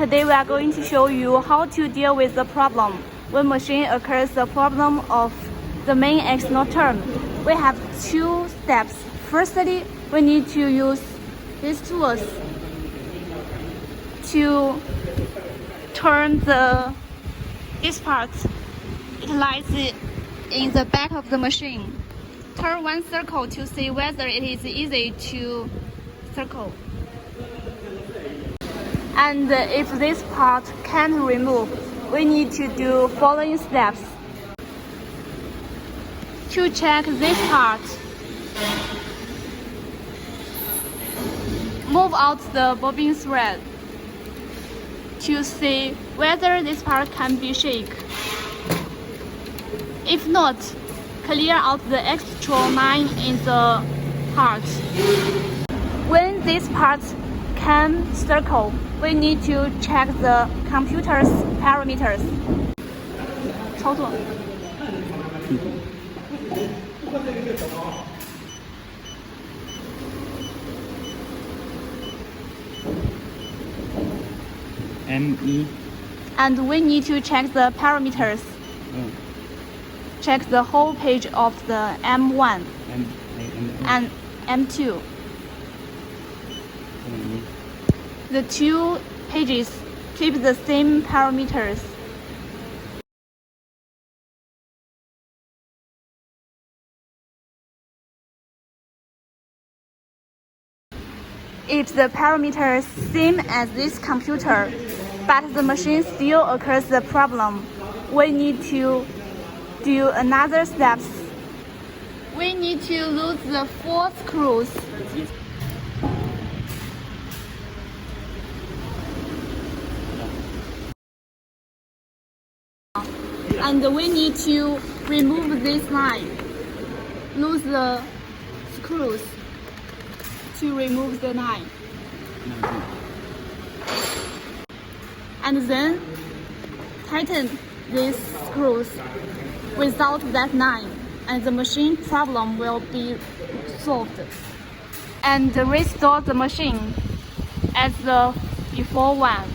Today we are going to show you how to deal with the problem when machine occurs the problem of the main axis not turned. We have two steps. Firstly, we need to use these tools to turn this part. It lies in the back of the machine. Turn one circle to see whether it is easy to circle. And if this part can't remove, we need to do following steps. To check this part, move out the bobbin thread to see whether this part can be shaken. If not, clear out the extra line in the part. When this part can circle, we need to check the computer's parameters. 操作。ME. And we need to check the parameters. Check the whole page of the M1 and M2. The two pages keep the same parameters. If the parameters same as this computer, but the machine still occurs the problem, we need to do another steps. We need to lose the 4 screws. And we need to remove this line. Lose the screws to remove the line. And then tighten these screws without that line, and the machine problem will be solved. And restore the machine as the before one.